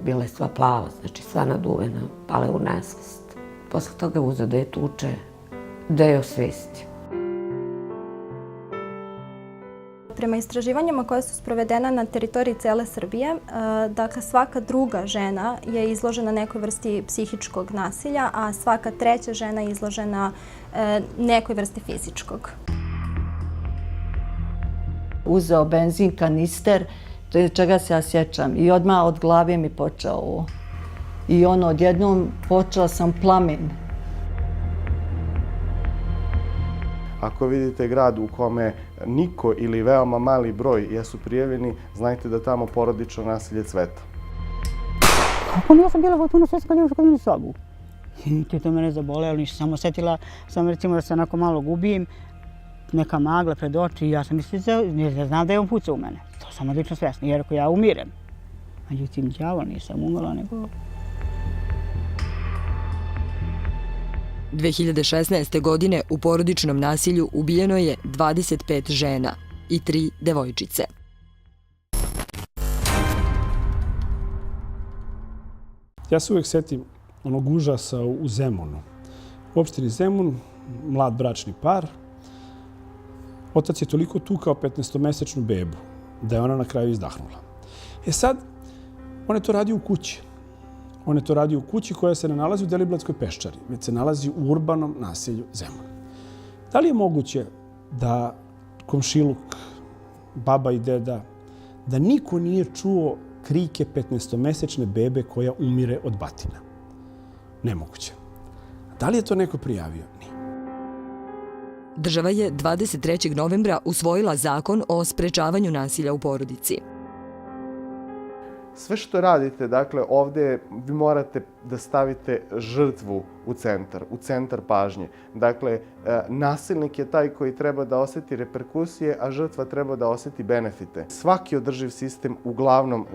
Bila je sva plava, znači sva naduvena, pale u nesvest. Posle toga je uzeo da je tuče, da je osvestio. Prema istraživanjima koje su sprovedena na teritoriji cele Srbije, dakle svaka druga žena je izložena nekoj vrsti psihičkog nasilja, a svaka treća žena je izložena nekoj vrsti fizičkog. Uzeo benzin, kanister, to je čega se ja sjećam. I odmah od glave mi počeo ovo. I odjednom počela sam plamen. Ako vidite grad u kome niko ili veoma mali broj jesu prijavljeni, znajte da tamo porodično nasilje cveta. Kako mi ja sam bila potpuno svesna kad ušla u sobu. Niti je to mene zabolelo, ništa. Samo setila sam recimo da se onako malo gubim, neka magla pred oči i ja sam mislila da znam da je on pucao u mene. To sam odlično svesna, jer ako ja umirem. Međutim, đavo nisam umrla, nego... 2016. godine u porodičnom nasilju ubijeno je 25 žena i 3 devojčice. Ja se uvek setim onog užasa u Zemunu. U opštini Zemun, mlad bračni par, otac je toliko tukao 15-mesečnu bebu da je ona na kraju izdahnula. Sad, on je to radio u kući. On je to radio u kući koja se ne nalazi u Deliblatskoj peščari, već se nalazi u urbanom naselju Zemun. Da li je moguće da komšiluk, baba i deda, da niko nije čuo krike 15-mesečne bebe koja umire od batina? Nemoguće. Da li je to neko prijavio? Nije. Država je 23. novembra usvojila zakon o sprečavanju nasilja u porodici. Sve što radite, dakle, ovde vi morate da stavite žrtvu u centar pažnje. Dakle, nasilnik je taj koji treba da oseti reperkusije, a žrtva treba da oseti benefite. Svaki održiv sistem uglavnom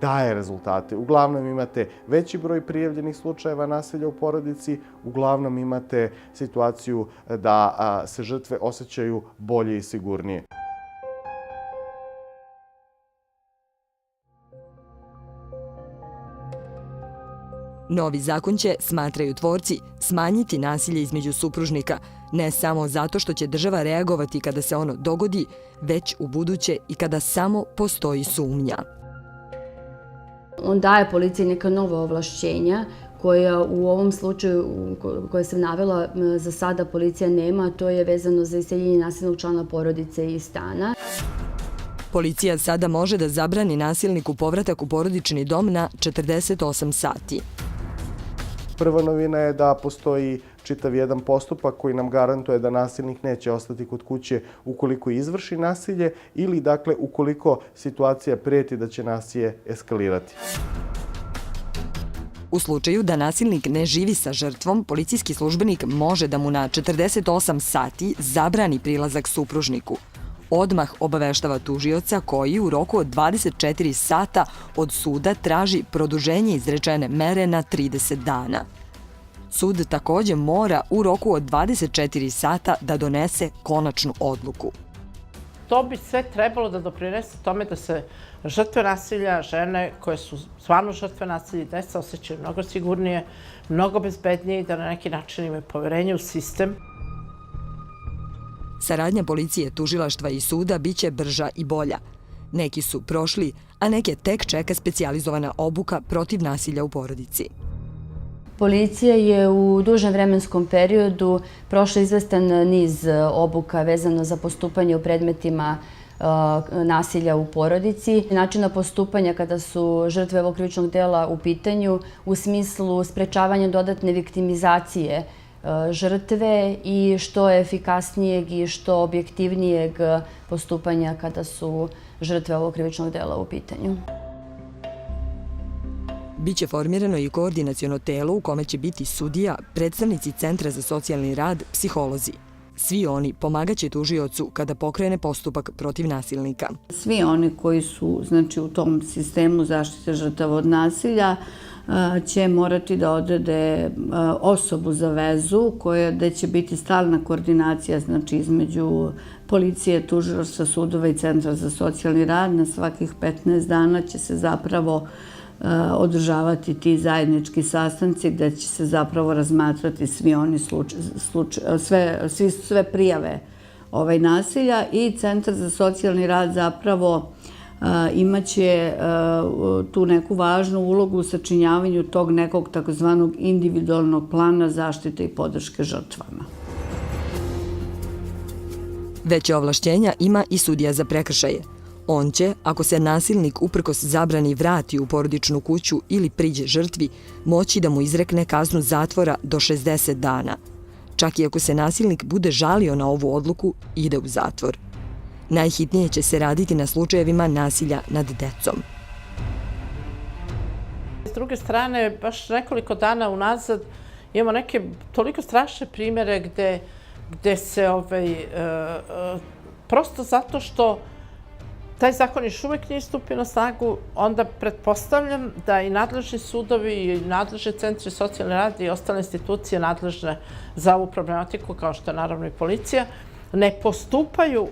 daje rezultate. Uglavnom imate veći broj prijavljenih slučajeva nasilja u porodici, uglavnom imate situaciju da se žrtve osjećaju bolje i sigurnije. Novi zakon će, smatraju tvorci, smanjiti nasilje između supružnika, ne samo zato što će država reagovati kada se ono dogodi, već u buduće i kada samo postoji sumnja. On daje policiji neka nova ovlašćenja koja u ovom slučaju koje sam navela za sada policija nema, to je vezano za iseljenje nasilnog člana porodice iz stana. Policija sada može da zabrani nasilniku povratak u porodični dom na 48 sati. Prva novina je da postoji čitav jedan postupak koji nam garantuje da nasilnik neće ostati kod kuće ukoliko izvrši nasilje ili, dakle, ukoliko situacija prijeti da će nasilje eskalirati. U slučaju da nasilnik ne živi sa žrtvom, policijski službenik može da mu na 48 sati zabrani prilazak supružniku. Odmah obaveštava tužioca koji u roku od 24 sata od suda traži produženje izrečene mere na 30 dana. Sud takođe mora u roku od 24 sata da donese konačnu odluku. To bi sve trebalo da doprinese tome da se žrtve nasilja, žene koje su stvarno žrtve nasilja, deca osjećaju mnogo sigurnije, mnogo bezbednije i da na neki način imaju poverenje u sistem. Saradnja policije, tužilaštva i suda biće brža i bolja. Neki su prošli, a neke tek čeka specijalizovana obuka protiv nasilja u porodici. Policija je u dužem vremenskom periodu prošla izvestan niz obuka vezano za postupanje u predmetima nasilja u porodici. Načina postupanja kada su žrtve ovog krivičnog dela u pitanju u smislu sprečavanja dodatne viktimizacije žrtve i što efikasnijeg i što objektivnijeg postupanja kada su žrtve ovog krivičnog dela u pitanju. Biće formirano i koordinaciono telo u kome će biti sudija, predstavnici Centra za socijalni rad, psiholozi. Svi oni pomagaće tužiocu kada pokrene postupak protiv nasilnika. Svi oni koji su u tom sistemu zaštite žrtava od nasilja će morati da odrede osobu za vezu gde će biti stalna koordinacija između policije, tužilaštva, sudova i Centra za socijalni rad. Na svakih 15 dana će se zapravo održavati ti zajednički sastanci gde će se zapravo razmatrati sve prijave nasilja i Centar za socijalni rad zapravo imaće tu neku važnu ulogu u sačinjavanju tog nekog takozvanog individualnog plana zaštite i podrške žrtvama. Veće ovlašćenja ima i sudija za prekršaje. On će, ako se nasilnik uprkos zabrani vrati u porodičnu kuću ili priđe žrtvi, moći da mu izrekne kaznu zatvora do 60 dana. Čak i ako se nasilnik bude žalio na ovu odluku, ide u zatvor. Najhitnije će se raditi na slučajevima nasilja nad decom. S druge strane, baš nekoliko dana unazad imamo neke toliko strašne primjere gde se prosto zato što taj zakon još uvek nije stupio na snagu, onda pretpostavljam da i nadležni sudovi i nadležni centri socijalne rada i ostale institucije nadležne za ovu problematiku, kao što je naravno i policija, ne postupaju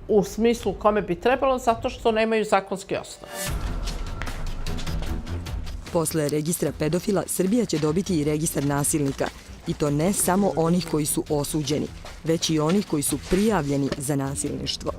u smislu kome bi trebalo zato što nemaju zakonski osnov. Posle registra pedofila, Srbija će dobiti i registar nasilnika. I to ne samo onih koji su osuđeni, već i onih koji su prijavljeni za nasilništvo.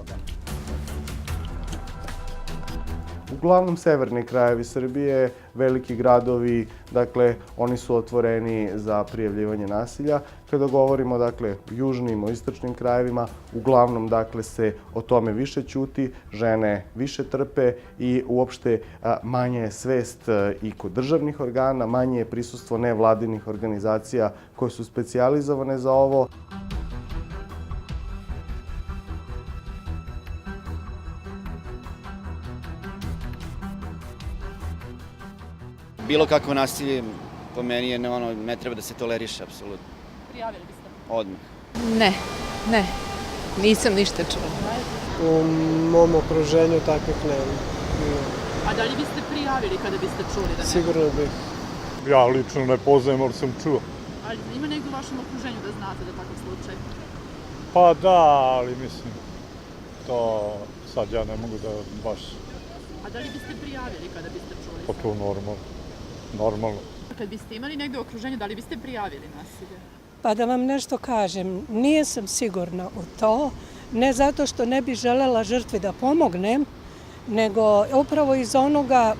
Uglavnom severni krajevi Srbije, veliki gradovi, dakle, oni su otvoreni za prijavljivanje nasilja. Kada govorimo, dakle, o južnim, o istočnim krajevima, uglavnom, dakle, se o tome više ćuti, žene više trpe i uopšte manje je svest i kod državnih organa, manje je prisustvo nevladinih organizacija koje su specijalizovane za ovo. Bilo kakvo nasilje po meni ne treba da se toleriše, apsolutno. Prijavili biste? Odmah. Ne, nisam ništa čula. U mom okruženju takvih nema. A da li biste prijavili kada biste čuli da nema? Sigurno bih. Ja lično ne poznajem, ali sam čuo. Ali ima negdje u vašem okruženju da znate da je takav slučaj? Pa da, ali mislim, to sad ja ne mogu da baš... A da li biste prijavili kada biste čuli? Pa to normalno. Kad biste imali negdje u okruženju, da li biste prijavili nasilje? Pa da vam nešto kažem, nisam sigurna u to, ne zato što ne bi želela žrtvi da pomognem, nego upravo iz onoga,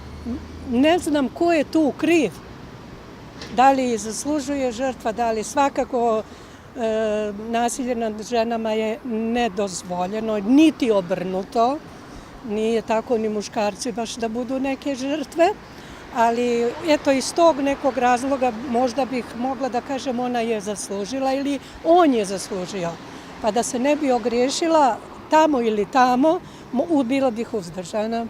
ne znam ko je tu kriv. Da li zaslužuje žrtva, da li svakako nasilje nad ženama je nedozvoljeno, niti obrnuto. Nije tako ni muškarci baš da budu neke žrtve, ali eto iz tog nekog razloga možda bih mogla da kažem ona je zaslužila ili on je zaslužio. Pa da se ne bi ogriješila tamo ili tamo, bila bih uzdržana.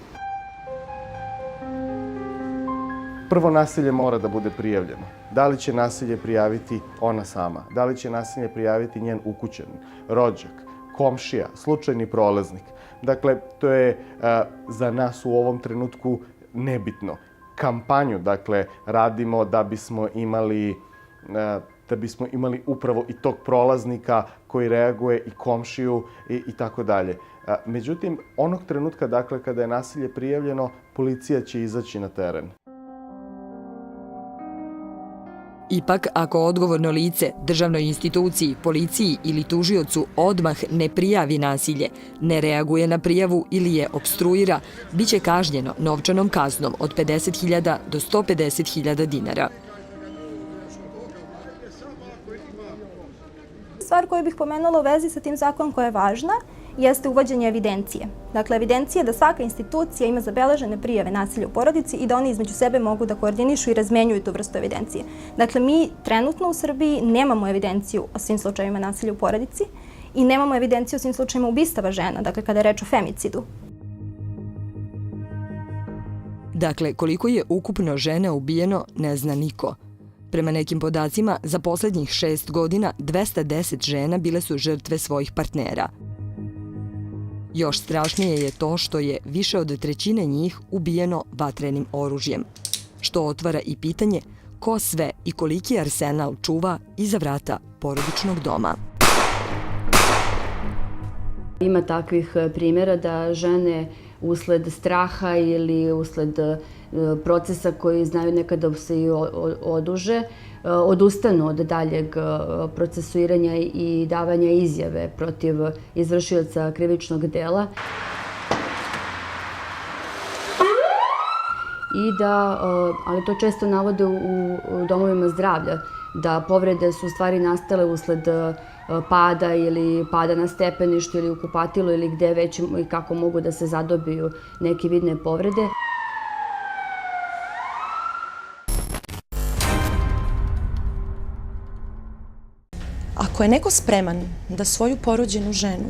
Prvo, nasilje mora da bude prijavljeno. Da li će nasilje prijaviti ona sama? Da li će nasilje prijaviti njen ukućanin, rođak, komšija, slučajni prolaznik? Dakle, to je za nas u ovom trenutku nebitno. Kampanju, dakle, radimo da bismo imali upravo i tog prolaznika koji reaguje i komšiju i tako dalje. Međutim, onog trenutka, dakle, kada je nasilje prijavljeno, policija će izaći na teren. Ipak, ako odgovorno lice, državnoj instituciji, policiji ili tužiocu odmah ne prijavi nasilje, ne reaguje na prijavu ili je opstruira, bit će kažnjeno novčanom kaznom od 50.000 do 150.000 dinara. Stvar koju bih pomenula u vezi sa tim zakonom koja je važna jeste uvođenje evidencije. Dakle, evidencija da svaka institucija ima zabeležene prijave nasilja u porodici i da oni između sebe mogu da koordinišu i razmenjuju tu vrstu evidencije. Dakle, mi trenutno u Srbiji nemamo evidenciju o svim slučajevima nasilja u porodici i nemamo evidenciju o svim slučajevima ubistava žena, dakle, kada je reč o femicidu. Dakle, koliko je ukupno žena ubijeno, ne zna niko. Prema nekim podacima, za poslednjih 6 godina 210 žena bile su žrtve svojih partnera. Još strašnije je to što je više od trećine njih ubijeno vatrenim oružjem, što otvara i pitanje ko sve i koliki arsenal čuva iza vrata porodičnog doma. Ima takvih primjera da žene usled straha ili usled procesa koji znaju nekada se i oduže, odustanu od daljeg procesuiranja i davanja izjave protiv izvršioca krivičnog dela. Ali to često navode u domovima zdravlja, da povrede su u stvari nastale usled pada ili pada na stepeništu ili u kupatilu ili gde već i kako mogu da se zadobiju neke vidne povrede. Ako je neko spreman da svoju porođenu ženu,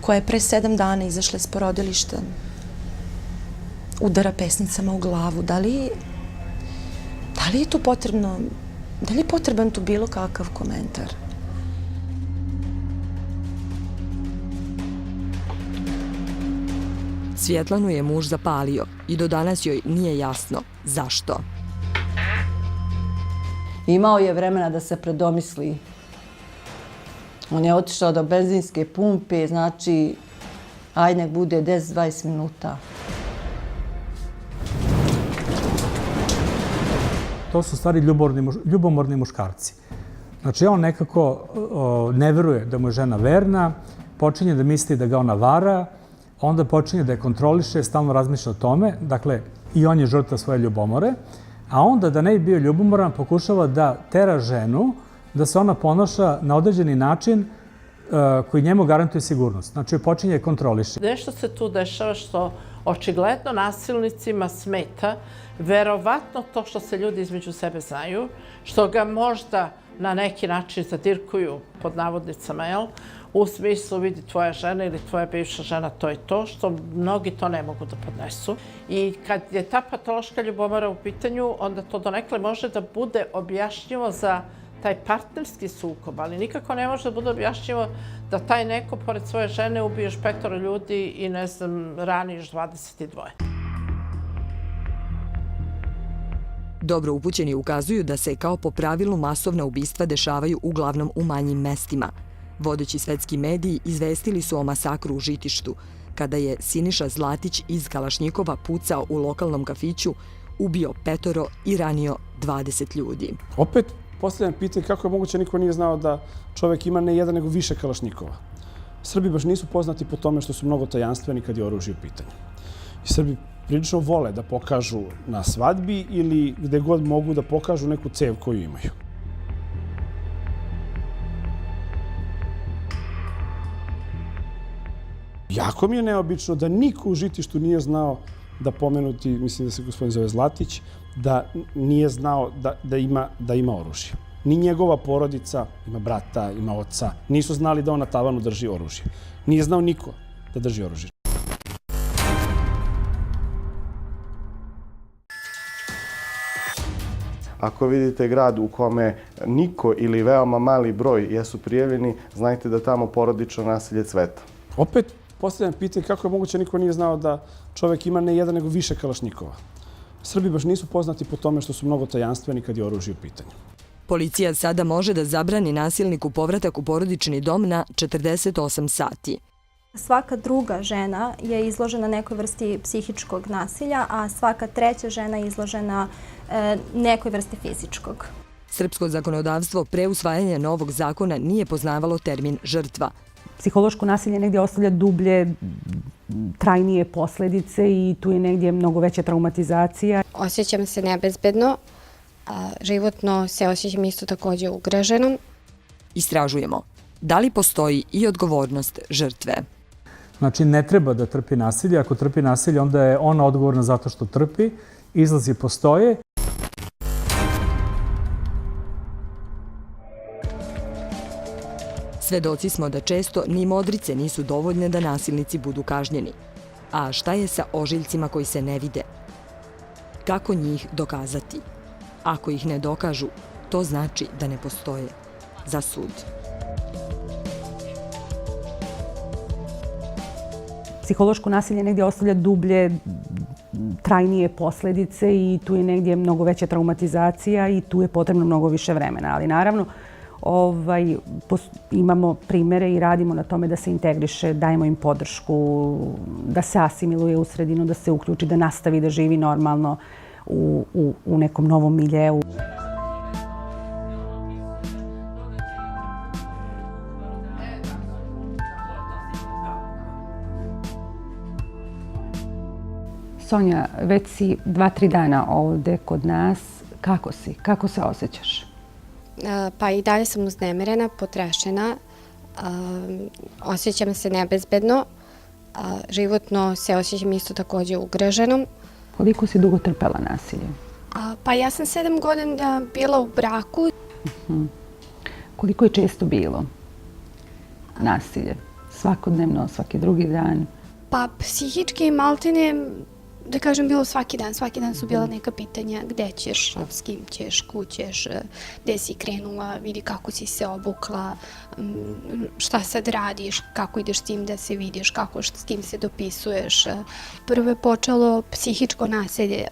koja je pre 7 dana izašla iz porodilišta, udara pesnicama u glavu, da li je tu potrebno, da li je potreban tu bilo kakav komentar? Svjetlanu je muž zapalio i do danas joj nije jasno zašto. Imao je vremena da se predomisli. On je otišao do benzinske pumpe, znači, ajde nek bude 10-20 minuta. To su stvari ljubomorni muškarci. Znači, on nekako ne veruje da mu je žena verna, počinje da misli da ga ona vara, onda počinje da je kontroliše, stalno razmišlja o tome, dakle, i on je žrtva svoje ljubomore, a onda da ne bi bio ljubomoran, pokušava da tera ženu, da se ona ponaša na određeni način koji njemu garantuje sigurnost. Znači, počinje kontroliše. Nešto se tu dešava što očigledno nasilnicima smeta, verovatno to što se ljudi između sebe znaju, što ga možda na neki način zadirkuju, pod navodnicama, u smislu vidi tvoja žena ili tvoja bivša žena, to je to, što mnogi to ne mogu da podnesu. I kad je ta patološka ljubomora u pitanju, onda to donekle može da bude objašnjivo za taj partnerski sukob, ali nikako ne može da bude objašnjivo da taj neko, pored svoje žene, ubije još 5 ljudi i, ne znam, rani još 22. Dobro upućeni ukazuju da se kao po pravilu masovna ubistva dešavaju uglavnom u manjim mestima. Vodeći svetski mediji izvestili su o masakru u Žitištu, kada je Siniša Zlatić iz Kalašnjikova pucao u lokalnom kafiću, ubio 5 i ranio 20 ljudi. Opet postavljam pitanje kako je moguće niko nije znao da čovek ima ne jedan nego više Kalašnjikova. Srbi baš nisu poznati po tome što su mnogo tajanstveni kad je oružje u pitanju. I Srbi prilično vole da pokažu na svadbi ili gde god mogu da pokažu neku cev koju imaju. Jako mi je neobično da niko u Žitištu nije znao da pomenuti, mislim da se gospodin zove Zlatić, da nije znao da ima oružje. Ni njegova porodica, ima brata, ima oca, nisu znali da on na tavanu drži oružje. Nije znao niko da drži oružje. Ako vidite grad u kome niko ili veoma mali broj jesu prijavljeni, znajte da tamo porodično nasilje cveta. Opet postavljam pitanje kako je moguće niko nije znao da čovek ima ne jedan nego više Kalašnjikova. Srbi baš nisu poznati po tome što su mnogo tajanstveni kad je oružje u pitanju. Policija sada može da zabrani nasilniku povratak u porodični dom na 48 sati. Svaka druga žena je izložena nekoj vrsti psihičkog nasilja, a svaka treća žena je izložena nekoj vrsti fizičkog. Srpsko zakonodavstvo pre usvajanja novog zakona nije poznavalo termin žrtva. Psihološko nasilje negdje ostavlja dublje, trajnije posljedice i tu je negdje mnogo veća traumatizacija. Osjećam se nebezbedno, životno se osjećam isto također ugroženom. Istražujemo da li postoji i odgovornost žrtve. Znači, ne treba da trpi nasilje. Ako trpi nasilje, onda je ona odgovorna zato što trpi. Izlazi postoje. Svedoci smo da često ni modrice nisu dovoljne da nasilnici budu kažnjeni. A šta je sa ožiljcima koji se ne vide? Kako njih dokazati? Ako ih ne dokažu, to znači da ne postoje. Za sud. Psihološko nasilje negdje ostavlja dublje, trajnije posljedice i tu je negdje mnogo veća traumatizacija i tu je potrebno mnogo više vremena. Ali naravno, imamo primere i radimo na tome da se integriše, dajemo im podršku, da se asimiluje u sredinu, da se uključi, da nastavi da živi normalno u nekom novom miljeu. Sonja, već si 2-3 dana ovde kod nas. Kako si? Kako se osjećaš? Pa i dalje sam uznemirena, potrešena. Osjećam se nebezbedno. Životno se osjećam isto takođe ugroženom. Koliko si dugo trpela nasilje? Pa ja sam 7 godina bila u braku. Koliko je često bilo nasilje? Svakodnevno, svaki drugi dan? Pa psihički maltene, da kažem, bilo svaki dan. Svaki dan su bila neka pitanja gde ćeš, s kim ćeš, kud ćeš, gde si krenula, vidi kako si se obukla, šta sad radiš, kako ideš s tim da se vidiš, s kim se dopisuješ. Prvo je počelo psihičko nasilje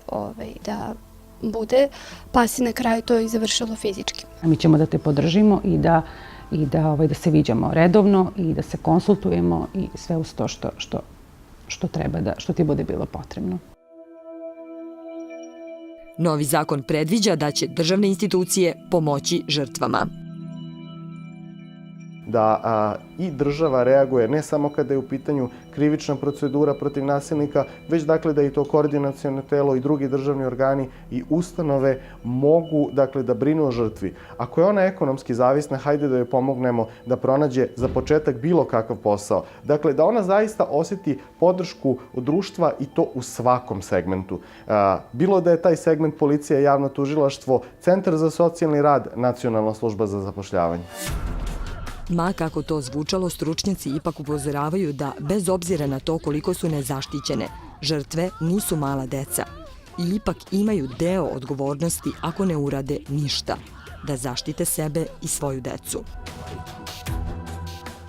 da bude, pa se na kraju to i završilo fizički. Mi ćemo da te podržimo i da se viđamo redovno i da se konsultujemo i sve uz to što treba što ti bude bilo potrebno. Novi zakon predviđa da će državne institucije pomoći žrtvama. Da i država reaguje ne samo kada je u pitanju krivična procedura protiv nasilnika, već dakle da i to koordinaciono telo i drugi državni organi i ustanove mogu dakle da brinu o žrtvi. Ako je ona ekonomski zavisna, hajde da joj pomognemo da pronađe za početak bilo kakav posao. Dakle, da ona zaista osjeti podršku od društva i to u svakom segmentu. Bilo da je taj segment policija, javno tužilaštvo, Centar za socijalni rad, Nacionalna služba za zapošljavanje. Ma kako to zvučalo, stručnjaci ipak upozoravaju da, bez obzira na to koliko su nezaštićene, žrtve nisu mala deca i ipak imaju deo odgovornosti ako ne urade ništa, da zaštite sebe i svoju decu.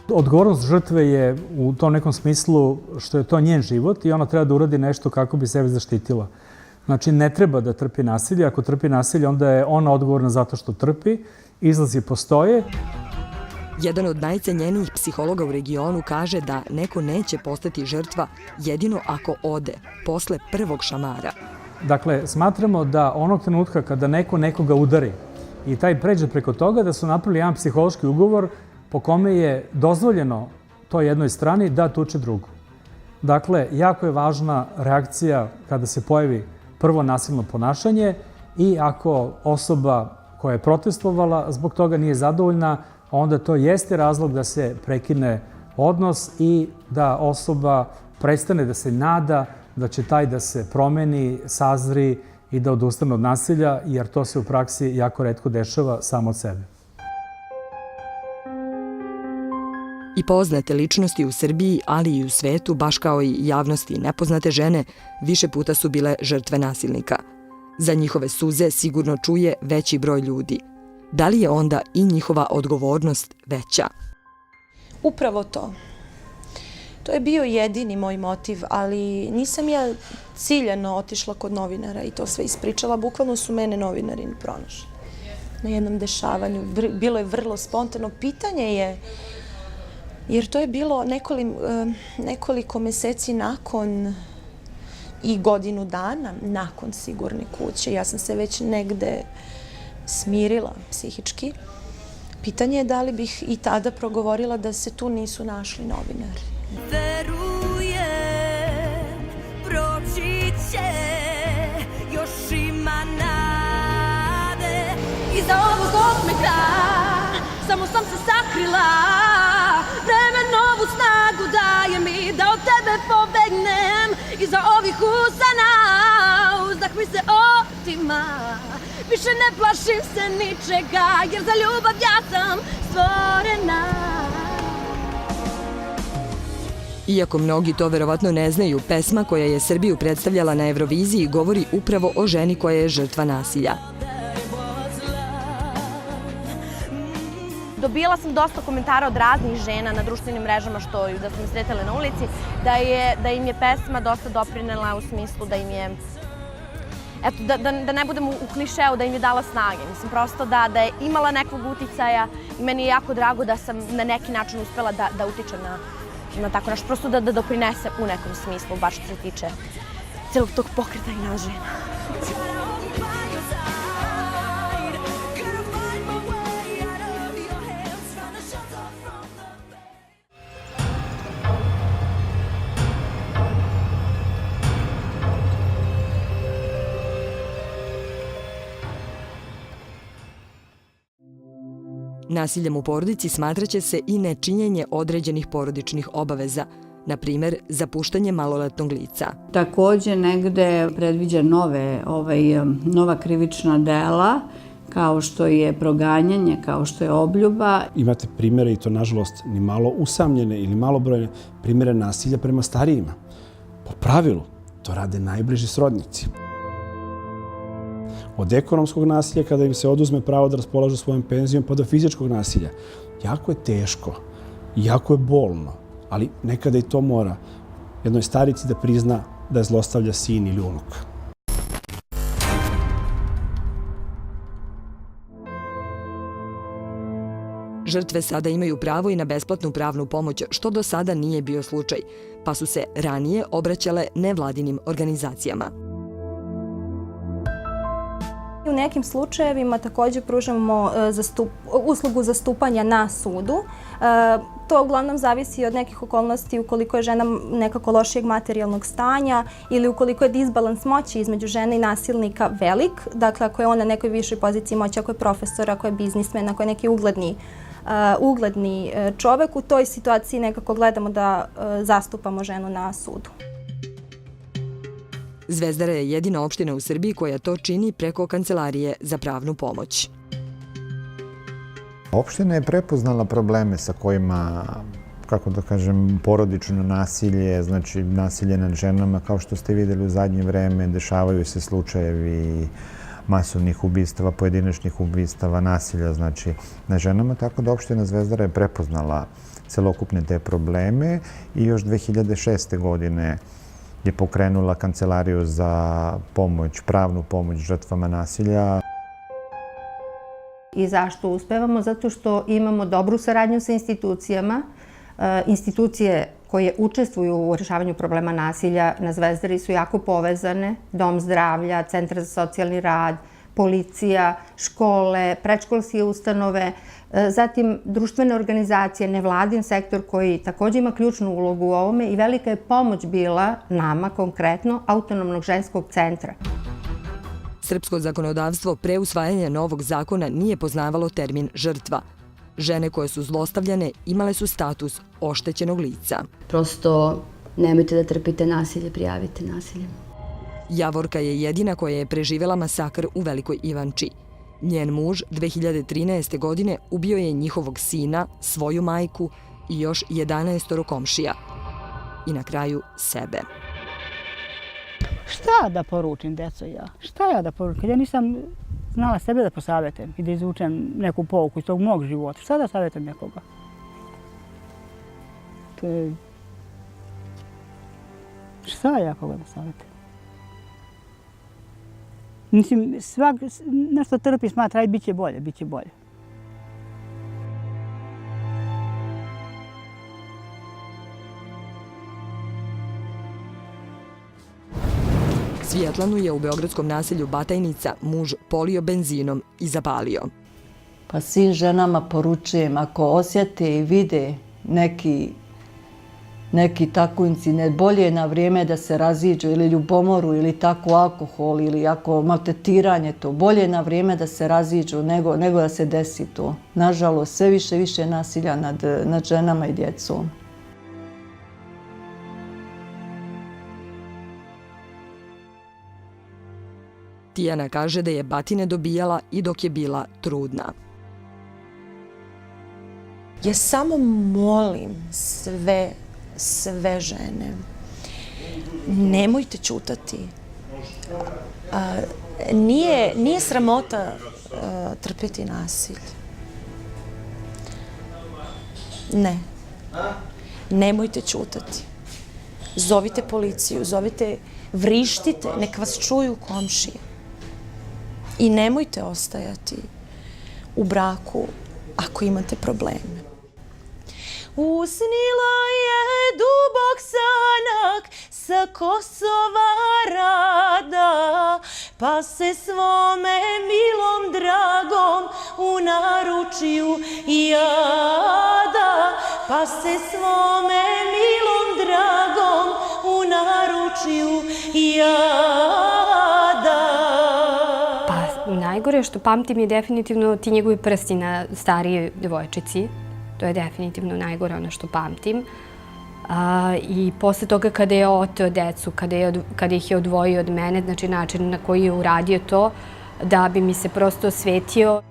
Odgovornost žrtve je u tom nekom smislu što je to njen život i ona treba da uradi nešto kako bi sebe zaštitila. Znači, ne treba da trpi nasilje. Ako trpi nasilje, onda je ona odgovorna zato što trpi. Izlazi postoje. Jedan od najcenjenijih psihologa u regionu kaže da neko neće postati žrtva jedino ako ode, posle prvog šamara. Dakle, smatramo da onog trenutka kada neko nekoga udari i taj pređe preko toga, da su napravili jedan psihološki ugovor po kome je dozvoljeno toj jednoj strani da tuče drugu. Dakle, jako je važna reakcija kada se pojavi prvo nasilno ponašanje i ako osoba koja je protestovala zbog toga nije zadovoljna, onda to jeste razlog da se prekine odnos i da osoba prestane da se nada da će taj da se promeni, sazri i da odustane od nasilja, jer to se u praksi jako retko dešava samo od sebe. I poznate ličnosti u Srbiji, ali i u svetu, baš kao i javnosti i nepoznate žene, više puta su bile žrtve nasilnika. Za njihove suze sigurno čuje veći broj ljudi. Da li je onda i njihova odgovornost veća? Upravo to. To je bio jedini moj motiv, ali nisam ja ciljano otišla kod novinara i to sve ispričala. Bukvalno su mene novinari pronašli na jednom dešavanju. Bilo je vrlo spontano. Pitanje je, jer to je bilo nekoliko meseci nakon i godinu dana nakon Sigurne kuće. Ja sam se već negde smirila psihički. Pitanje je da li bih i tada progovorila da se tu nisu našli novinari. Verujem, proći će, još ima nade. Iza ovog osmeha samo sam se sakrila. Vreme novu snagu daje mi da od tebe pobegnem. Iza ovih usana uzdah mi se otima. Više ne plašim se ničega, jer za ljubav ja sam stvorena. Iako mnogi to verovatno ne znaju, pesma koja je Srbiju predstavljala na Euroviziji govori upravo o ženi koja je žrtva nasilja. Dobila sam dosta komentara od raznih žena na društvenim mrežama da su me sretale na ulici, da im je pesma dosta doprinela u smislu da im je eto, da ne budem u klišeu, da im je dala snage. Mislim, prosto da je imala nekog uticaja i meni je jako drago da sam na neki način uspela da utičem na tako nešto. Prosto da doprinese u nekom smislu, baš što se tiče celog tog pokreta i nas žena. Nasiljem u porodici smatraće se i nečinjenje određenih porodičnih obaveza, na primjer zapuštanje maloletnog lica. Takođe negde predviđa nova krivična dela, kao što je proganjanje, kao što je obljuba. Imate primjere, i to nažalost ni malo usamljene ili malobrojne, primjere nasilja prema starijima. Po pravilu, to rade najbliži srodnici. Od ekonomskog nasilja, kada im se oduzme pravo da raspolažu svojom penzijom, pa do fizičkog nasilja. Jako je teško i jako je bolno, ali nekada i to mora jednoj starici da prizna da je zlostavlja sin ili unuk. Žrtve sada imaju pravo i na besplatnu pravnu pomoć, što do sada nije bio slučaj, pa su se ranije obraćale nevladinim organizacijama. U nekim slučajevima također pružamo uslugu zastupanja na sudu. To uglavnom zavisi od nekih okolnosti ukoliko je žena nekako lošijeg materijalnog stanja ili ukoliko je disbalans moći između žene i nasilnika velik. Dakle, ako je ona na nekoj višoj poziciji moći, ako je profesor, ako je biznismen, ako je neki ugledni čovek, u toj situaciji nekako gledamo da zastupamo ženu na sudu. Zvezdara je jedina opština u Srbiji koja to čini preko Kancelarije za pravnu pomoć. Opština je prepoznala probleme sa kojima, kako da kažem, porodično nasilje, znači nasilje nad ženama, kao što ste videli u zadnje vreme, dešavaju se slučajevi masovnih ubistava, pojedinačnih ubistava, nasilja, znači na ženama, tako da opština Zvezdara je prepoznala celokupne te probleme i još 2006. godine je pokrenula Kancelariju za pomoć, pravnu pomoć žrtvama nasilja. I zašto uspevamo? Zato što imamo dobru saradnju sa institucijama. Institucije koje učestvuju u rešavanju problema nasilja na Zvezdari su jako povezane. Dom zdravlja, Centar za socijalni rad, policija, škole, predškolske ustanove, zatim društvene organizacije, nevladin sektor koji također ima ključnu ulogu u ovome i velika je pomoć bila nama, konkretno, Autonomnog ženskog centra. Srpsko zakonodavstvo pre usvajanja novog zakona nije poznavalo termin žrtva. Žene koje su zlostavljane imale su status oštećenog lica. Prosto nemojte da trpite nasilje, prijavite nasilje. Javorka je jedina koja je preživjela masakr u Velikoj Ivanči. Njen muž 2013. godine ubio je njihovog sina, svoju majku i još 11 komšija. I na kraju sebe. Šta da poručim, deco, ja? Šta ja da poručim? Kad ja nisam znala sebe da posavetujem i da izvučem neku pouku iz tog mog života, šta da savjetujem nekoga? To je... Šta ja koga da savjetujem? Mislim, svak nešto trpi, smatra, aj, bit će bolje, bit će bolje. Svjetlanu je u beogradskom naselju Batajnica muž polio benzinom i zapalio. Pa svim ženama poručujem, ako osjete i vide neki tako incident, bolje je na vrijeme da se raziđu ili ljubomoru ili tako alkohol ili ako maltretiranje to, bolje je na vrijeme da se raziđu nego da se desi to. Nažalost, sve više nasilja nad ženama i djecom. Tijana kaže da je batine dobijala i dok je bila trudna. Ja samo molim sve žene, nemojte ćutati. Nije sramota trpjeti nasilje. Ne. Nemojte ćutati. Zovite policiju, vrištite, nek vas čuju komšije. I nemojte ostajati u braku ako imate probleme. Usnila je dubok sanak sa Kosova rada, pa se svome milom dragom u naručju jada, pa se svome milom dragom u naručju jada. Pa najgore što pamtim je definitivno ti njegovi prsti na starijoj devojčici. To je definitivno najgore ono što pamtim. I posle toga kada je oteo decu, kada ih je odvojio od mene, znači način na koji je uradio to, da bi mi se prosto osvetio.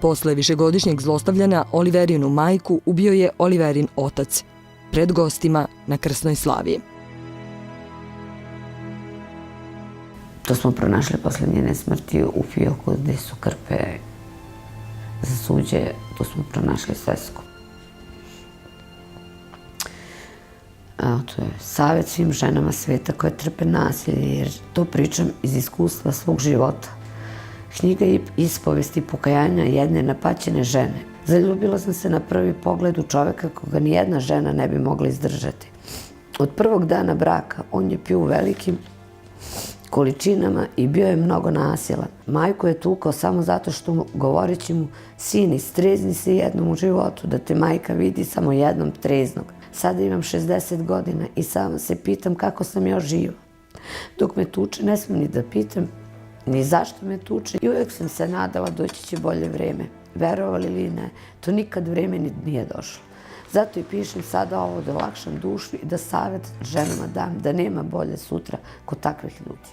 Posle višegodišnjeg zlostavljanja Oliverinu majku ubio je Oliverin otac pred gostima na krsnoj slavi. To smo pronašli posle njene smrti u fioku gde su krpe za suđe. Tu smo pronašli svesku. Evo, to je savjet svim ženama sveta koje trpe nasilje, jer to pričam iz iskustva svog života. Knjiga je ispovesti pokajanja jedne napaćene žene. Zaljubila sam se na prvi pogled u čoveka koga nijedna žena ne bi mogla izdržati. Od prvog dana braka on je pio u velikim količinama i bio je mnogo nasilan. Majku je tukao samo zato što govoreći mu: sini, strezni se jednom u životu, da te majka vidi samo jednom treznog. Sada imam 60 godina i sama se pitam kako sam još živa. Dok me tuče, ne smem ni da pitam ni zašto me tuče. I uvijek sam se nadala doći će bolje vreme. Verovali ili ne, to nikad vreme nije došlo. Zato i pišem sada ovo da olakšam dušu i da savjet ženama dam da nema bolje sutra kod takvih ljudi.